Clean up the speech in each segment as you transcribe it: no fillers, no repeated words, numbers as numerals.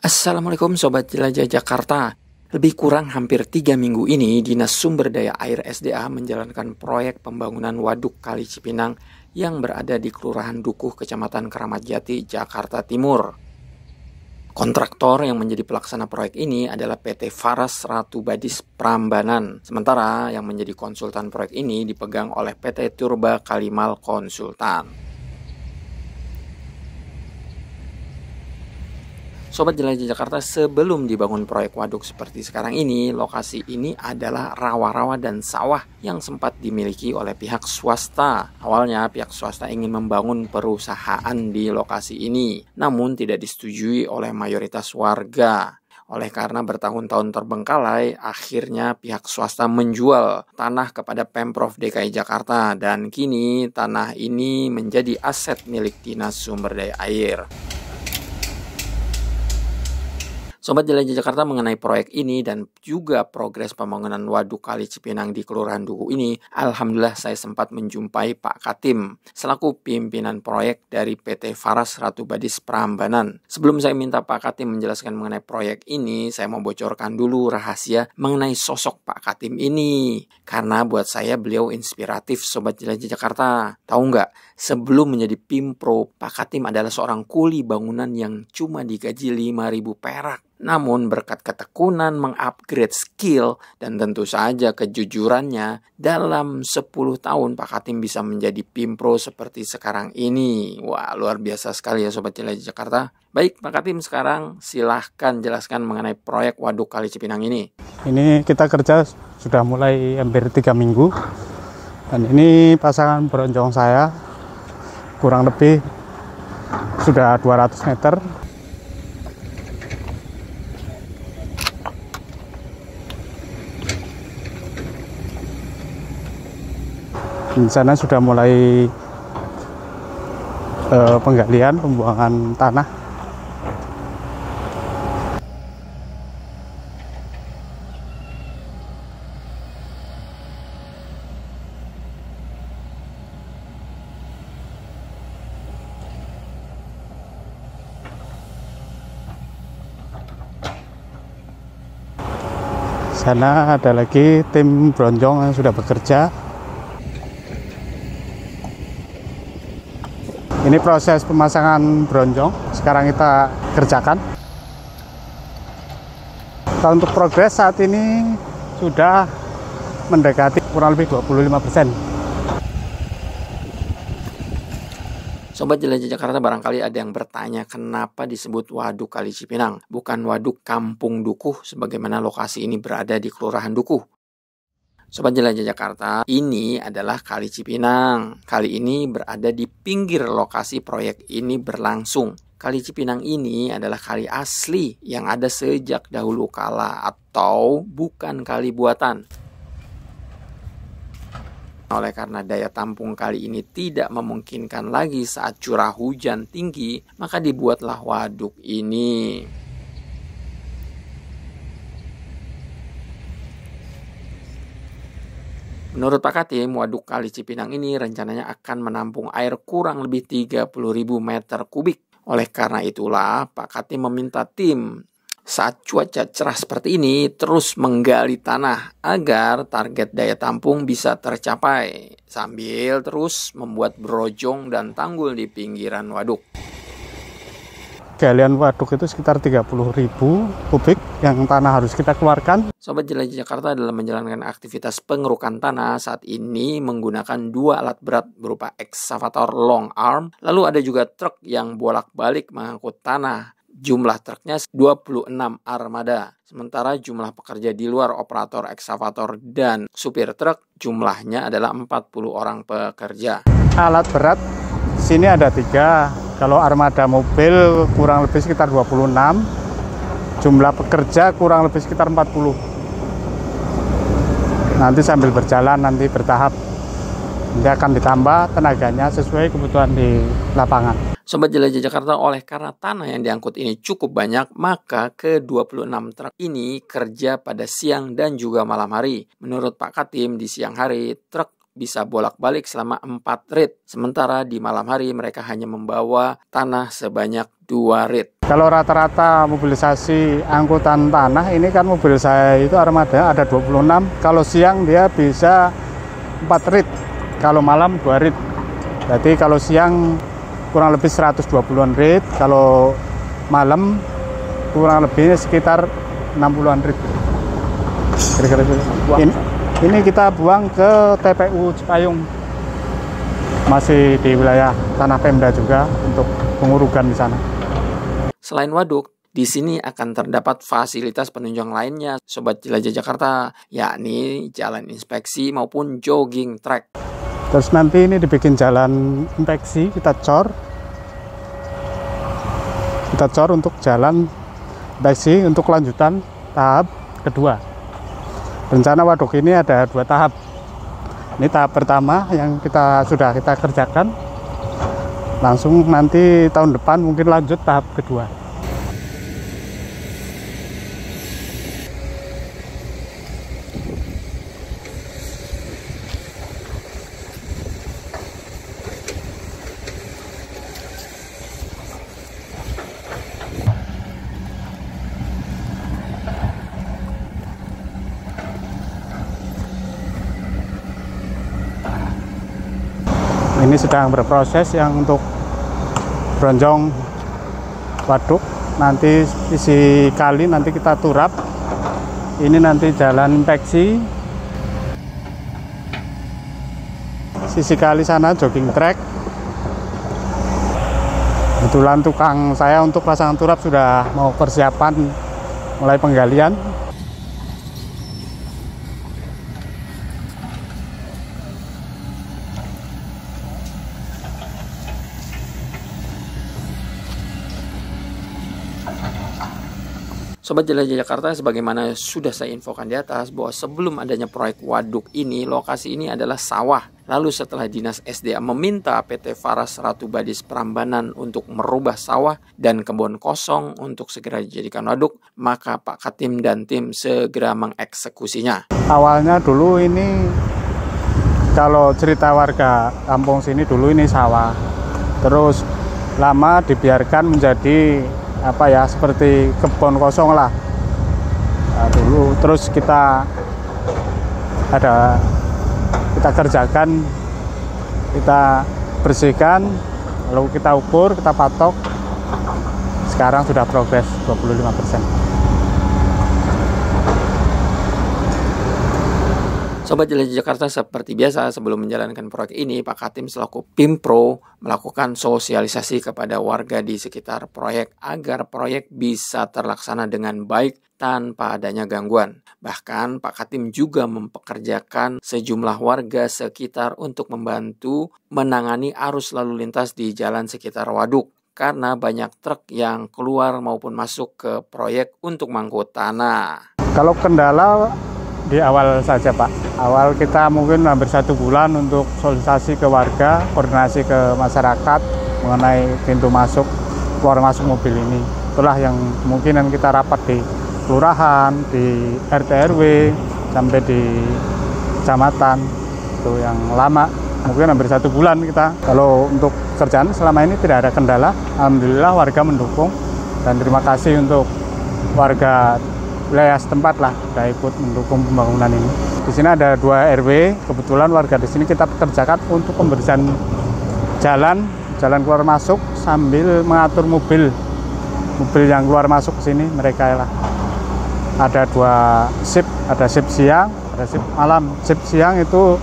Assalamualaikum Sobat Jelajah Jakarta. Lebih kurang hampir 3 minggu ini, Dinas Sumber Daya Air SDA menjalankan proyek pembangunan Waduk Kali Cipinang yang berada di Kelurahan Dukuh, Kecamatan Keramat Jati, Jakarta Timur. Kontraktor yang menjadi pelaksana proyek ini adalah PT Faras Ratu Badis Prambanan. Sementara yang menjadi konsultan proyek ini dipegang oleh PT Turba Kalimal Konsultan. Sobat Jelajah Jakarta, sebelum dibangun proyek waduk seperti sekarang ini, lokasi ini adalah rawa-rawa dan sawah yang sempat dimiliki oleh pihak swasta. Awalnya pihak swasta ingin membangun perusahaan di lokasi ini, namun tidak disetujui oleh mayoritas warga. Oleh karena bertahun-tahun terbengkalai, akhirnya pihak swasta menjual tanah kepada Pemprov DKI Jakarta dan kini tanah ini menjadi aset milik Dinas Sumber Daya Air. Sobat Jelajah Jakarta, mengenai proyek ini dan juga progres pembangunan Waduk Kali Cipinang di Kelurahan Dukuh ini, alhamdulillah saya sempat menjumpai Pak Katim selaku pimpinan proyek dari PT Faras Ratu Badis Prambanan. Sebelum saya minta Pak Katim menjelaskan mengenai proyek ini, saya mau bocorkan dulu rahasia mengenai sosok Pak Katim ini. Karena buat saya beliau inspiratif, Sobat Jelajah Jakarta. Tahu nggak, sebelum menjadi Pimpro, Pak Katim adalah seorang kuli bangunan yang cuma digaji 5.000 perak. Namun berkat ketekunan mengupgrade skill dan tentu saja kejujurannya, dalam 10 tahun Pak Katim bisa menjadi Pimpro seperti sekarang ini. Wah, luar biasa sekali ya Sobat Jelajah Jakarta. Baik Pak Katim, sekarang silahkan jelaskan mengenai proyek Waduk Kali Cipinang ini. Ini kita kerja sudah mulai hampir 3 minggu. Dan ini pasangan bronjong saya kurang lebih sudah 200 meter. Di sana sudah mulai penggalian, pembuangan tanah. Sana ada lagi tim bronjong yang sudah bekerja. Ini proses pemasangan bronjong sekarang kita kerjakan. Kalau untuk progres saat ini sudah mendekati kurang lebih 25%. Sobat Jelajah Jakarta, barangkali ada yang bertanya kenapa disebut Waduk Kali Cipinang, bukan Waduk Kampung Dukuh sebagaimana lokasi ini berada di Kelurahan Dukuh. Sobat Jelajah Jakarta, ini adalah Kali Cipinang. Kali ini berada di pinggir lokasi proyek ini berlangsung. Kali Cipinang ini adalah kali asli yang ada sejak dahulu kala atau bukan kali buatan. Oleh karena daya tampung kali ini tidak memungkinkan lagi saat curah hujan tinggi, maka dibuatlah waduk ini. Menurut Pak Katim, Waduk Kali Cipinang ini rencananya akan menampung air kurang lebih 30.000 meter kubik. Oleh karena itulah, Pak Katim meminta tim saat cuaca cerah seperti ini terus menggali tanah agar target daya tampung bisa tercapai, sambil terus membuat brojong dan tanggul di pinggiran waduk. Galian waduk itu sekitar 30.000 kubik yang tanah harus kita keluarkan. Sobat Jelajah Jakarta dalam menjalankan aktivitas pengerukan tanah saat ini menggunakan 2 alat berat berupa ekskavator long arm, lalu ada juga truk yang bolak-balik mengangkut tanah. Jumlah truknya 26 armada. Sementara jumlah pekerja di luar operator ekskavator dan supir truk jumlahnya adalah 40 orang pekerja. Alat berat sini ada 3. Kalau armada mobil kurang lebih sekitar 26. Jumlah pekerja kurang lebih sekitar 40. Nanti sambil berjalan, nanti bertahap. Nanti akan ditambah tenaganya sesuai kebutuhan di lapangan. Sobat Jelajah Jakarta, oleh karena tanah yang diangkut ini cukup banyak, maka ke-26 truk ini kerja pada siang dan juga malam hari. Menurut Pak Katim, di siang hari truk bisa bolak-balik selama 4 rit. Sementara di malam hari mereka hanya membawa tanah sebanyak 2 rit. Kalau rata-rata mobilisasi angkutan tanah ini kan mobil saya itu armada ada 26. Kalau siang dia bisa 4 rit, kalau malam 2 rit. Jadi kalau siang kurang lebih 120-an rit, kalau malam kurang lebih sekitar 60-an rit. Kira-kira ini kita buang ke TPU Cipayung, masih di wilayah tanah Pemda juga untuk pengurugan di sana. Selain waduk, di sini akan terdapat fasilitas penunjang lainnya, Sobat Jelajah Jakarta, yakni jalan inspeksi maupun jogging track. Terus nanti ini dibikin jalan inspeksi, kita cor untuk jalan inspeksi untuk lanjutan tahap kedua. Rencana waduk ini ada 2 tahap. Ini tahap pertama yang sudah kita kerjakan. Langsung nanti tahun depan mungkin lanjut tahap kedua. Ini sedang berproses yang untuk bronjong waduk, nanti isi kali nanti kita turap. Ini nanti jalan inspeksi, sisi kali sana jogging track. Kebetulan tukang saya untuk pasangan turap sudah mau persiapan mulai penggalian. Sobat Jelajah Jakarta, sebagaimana sudah saya infokan di atas bahwa sebelum adanya proyek waduk ini, lokasi ini adalah sawah. Lalu setelah Dinas SDA meminta PT Faras Ratu Badis Prambanan untuk merubah sawah dan kebun kosong untuk segera dijadikan waduk, maka Pak Katim dan tim segera mengeksekusinya. Awalnya dulu ini, kalau cerita warga kampung sini dulu ini sawah. Terus lama dibiarkan menjadi seperti kebun kosong lah. Nah, dulu terus kita kerjakan, kita bersihkan, lalu kita ukur, kita patok. Sekarang sudah progres 25%. Sobat Jelajah Jakarta, seperti biasa sebelum menjalankan proyek ini, Pak Katim selaku Pimpro melakukan sosialisasi kepada warga di sekitar proyek agar proyek bisa terlaksana dengan baik tanpa adanya gangguan. Bahkan Pak Katim juga mempekerjakan sejumlah warga sekitar untuk membantu menangani arus lalu lintas di jalan sekitar waduk, karena banyak truk yang keluar maupun masuk ke proyek untuk mengangkut tanah. Kalau kendala di awal saja Pak, awal kita mungkin hampir 1 bulan untuk sosialisasi ke warga, koordinasi ke masyarakat mengenai pintu masuk, keluar masuk mobil ini. Itulah yang kemungkinan kita rapat di kelurahan, di RT RW, sampai di kecamatan. Itu yang lama, mungkin hampir 1 bulan kita. Kalau untuk kerjaan selama ini tidak ada kendala, alhamdulillah warga mendukung, dan terima kasih untuk warga wilayah setempat lah sudah ikut mendukung pembangunan ini. Di sini ada 2 RW, kebetulan warga di sini kita pekerjakan untuk pembersihan jalan keluar masuk sambil mengatur mobil yang keluar masuk ke sini mereka lah. Ada 2 shift, ada shift siang, ada shift malam. Shift siang itu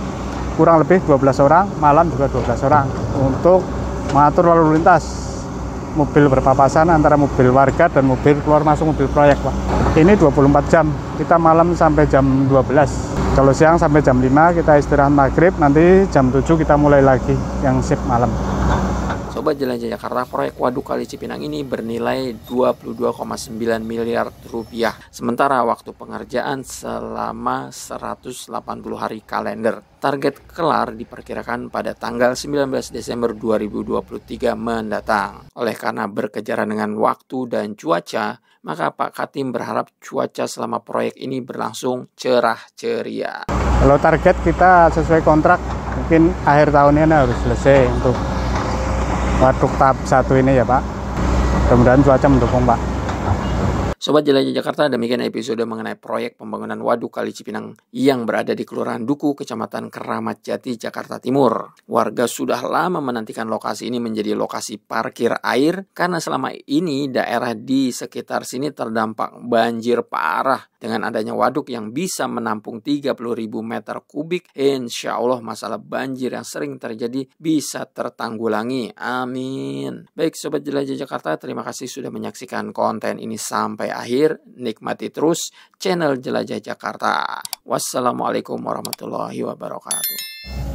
kurang lebih 12 orang, malam juga 12 orang untuk mengatur lalu lintas. Mobil berpapasan antara mobil warga dan mobil keluar masuk mobil proyek Pak. Ini 24 jam, kita malam sampai jam 12. Kalau siang sampai jam 5 kita istirahat maghrib, nanti jam 7 kita mulai lagi yang shift malam. Sobat Jelajah Jakarta, proyek Waduk Kali Cipinang ini bernilai 22,9 miliar rupiah. Sementara waktu pengerjaan selama 180 hari kalender. Target kelar diperkirakan pada tanggal 19 Desember 2023 mendatang. Oleh karena berkejaran dengan waktu dan cuaca, maka Pak Katim berharap cuaca selama proyek ini berlangsung cerah ceria. Kalau target kita sesuai kontrak, mungkin akhir tahun ini harus selesai untuk waduk tahap 1 ini ya Pak. Mudah-mudahan cuaca mendukung, Pak. Sobat Jelajah Jakarta, demikian episode mengenai proyek pembangunan waduk Kali Cipinang yang berada di Kelurahan Duku, Kecamatan Keramat Jati, Jakarta Timur. Warga sudah lama menantikan lokasi ini menjadi lokasi parkir air karena selama ini daerah di sekitar sini terdampak banjir parah. Dengan adanya waduk yang bisa menampung 30.000 meter kubik, insya Allah masalah banjir yang sering terjadi bisa tertanggulangi. Amin. Baik Sobat Jelajah Jakarta, terima kasih sudah menyaksikan konten ini sampai akhir. Nikmati terus channel Jelajah Jakarta. Wassalamualaikum warahmatullahi wabarakatuh.